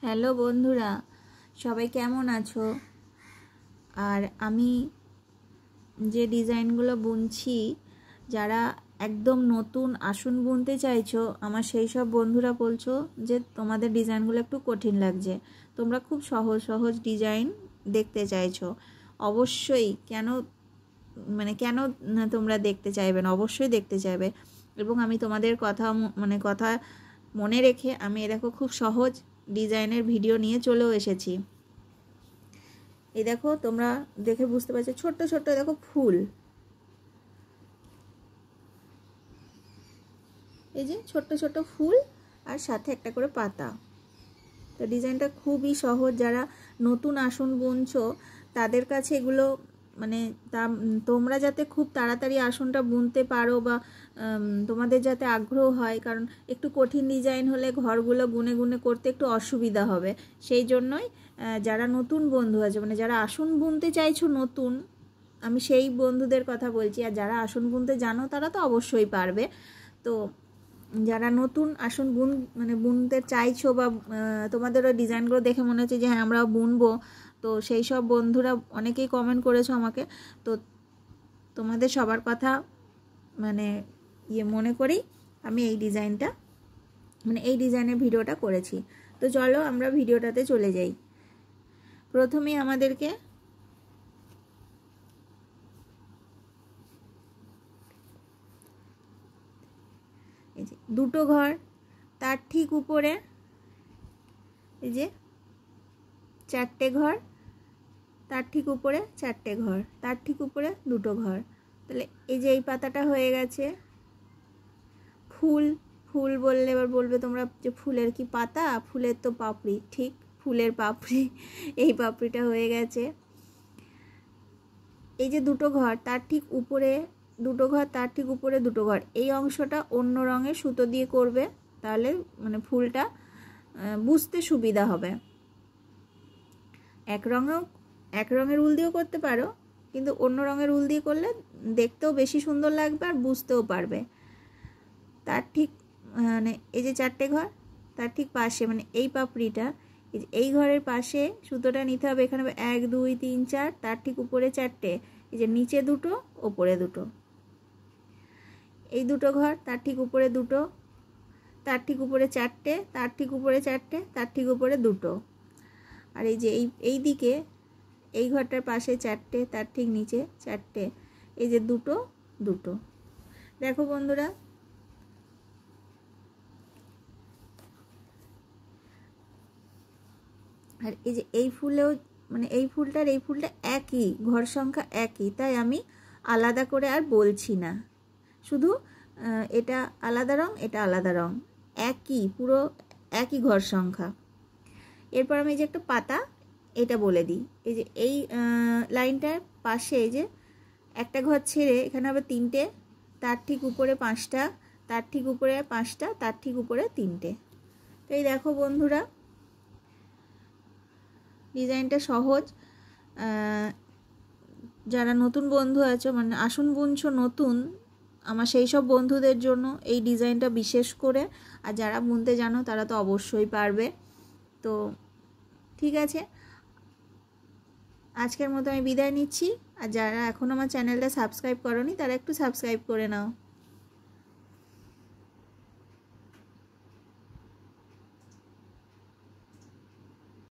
Hello বন্ধুরা, সবাই কেমন আছো? আর আমি যে ডিজাইনগুলো বুনছি, যারা একদম নতুন আসন বুনতে চাইছো, আমার সেই সব বন্ধুরা বলছো যে তোমাদের ডিজাইনগুলো একটু কঠিন লাগছে। তোমরা খুব সহজ সহজ ডিজাইন দেখতে চাইছো। অবশ্যই কেন তোমরা দেখতে চাইবে না? অবশ্যই দেখতে চাইবে। এবং আমি তোমাদের কথা মনে রেখে আমি দেখো খুব সহজ ডিজাইনের ভিডিও নিয়ে চলেও এসেছি। এই দেখো, তোমরা দেখে বুঝতে পারছো, ছোট্ট ছোট্ট দেখো ফুল, এই যে ছোট্ট ছোট্ট ফুল আর সাথে একটা করে পাতা। তো ডিজাইনটা খুবই সহজ। যারা নতুন আসন বুনছো তাদের কাছে এগুলো তোমরা যাতে খুব তাড়াতাড়ি আসনটা বুনতে পারো বা তোমাদের যাতে আগ্রহ হয়, কারণ একটু কঠিন ডিজাইন হলে ঘরগুলো গুনে গুনে করতে একটু অসুবিধা হবে। সেই জন্যই যারা নতুন বন্ধু আছে, যারা আসন বুনতে চাইছো নতুন, আমি সেই বন্ধুদের কথা বলছি। আর যারা আসন বুনতে জানো তারা তো অবশ্যই পারবে। তো যারা নতুন আসন বুনতে চাইছো বা তোমাদেরও ডিজাইনগুলো দেখে মনে হচ্ছে যে হ্যাঁ আমরাও বুনবো, তো সেই সব বন্ধুরা অনেকেই কমেন্ট করেছো আমাকে। তো তোমাদের সবার কথা মনে করেই আমি এই ডিজাইনের ভিডিওটা করেছি। তো চলো আমরা ভিডিওটাতে চলে যাই। প্রথমেই আমাদেরকে এই যে দুটো ঘর, তার ঠিক উপরে এই যে চারটে ঘর, তার ঠিক উপরে চারটে ঘর, তার ঠিক উপরে দুটো ঘর। তাহলে এই যে এই পাতাটা হয়ে গেছে। ফুল ফুল বললে এবার বলবে তোমরা যে ফুলের কি পাতা? ফুলের তো পাপড়ি। ঠিক, ফুলের পাপড়ি। এই পাপড়িটা হয়ে গেছে। এই যে দুটো ঘর, তার ঠিক উপরে দুটো ঘর, তার ঠিক উপরে দুটো ঘর, এই অংশটা অন্য রঙের সুতো দিয়ে করবে, তাহলে ফুলটা বুঝতে সুবিধা হবে। এক রঙের উল দিয়েও করতে পারো, কিন্তু অন্য রঙের উল দিয়ে করলে দেখতেও বেশি সুন্দর লাগবে আর বুঝতেও পারবে। তার ঠিক এই যে চারটে ঘর, তার ঠিক পাশে এই পাপড়িটা, এই ঘরের পাশে সুতোটা নিতে হবে। এখানে 1 2 3 4, তার ঠিক উপরে চারটে, এই যে নিচে দুটো ওপরে দুটো, এই দুটো ঘর, তার ঠিক উপরে দুটো, তার ঠিক উপরে চারটে, তার ঠিক উপরে চারটে, তার ঠিক উপরে দুটো। আর এই যে এই দিকে এই ঘরটার পাশে চারটে, তার ঠিক নিচে চারটে, এই যে দুটো দুটো। দেখো বন্ধুরা, আর এই যে এই ফুলেও এই ফুলটার এই ফুলটা একই, ঘর সংখ্যা একই, তাই আমি আলাদা করে আর বলছি না। শুধু এটা আলাদা রং, এটা আলাদা রং, একই, পুরো একই ঘর সংখ্যা। এরপর আমি এই যে একটা পাতা, এটা বলে দিই। এই যে এই লাইনটার পাশে এই যে একটা ঘর ছেড়ে এখানে আবার তিনটে, তার ঠিক উপরে 5টা, তার ঠিক উপরে 5টা, তার ঠিক উপরে 3টে। তো এই দেখো বন্ধুরা, ডিজাইনটা সহজ। যারা নতুন বন্ধু আছো, আসন বুনছো নতুন, আমার সেই সব বন্ধুদের জন্য এই ডিজাইনটা বিশেষ করে। আর যারা বুনতে জানো তারা তো অবশ্যই পারবে। তো ঠিক আছে, আজকের মতো আমি বিদায় নিচ্ছি। আর যারা এখন আমার চ্যানেলটা সাবস্ক্রাইব করোনি তারা একটু সাবস্ক্রাইব করে নাও।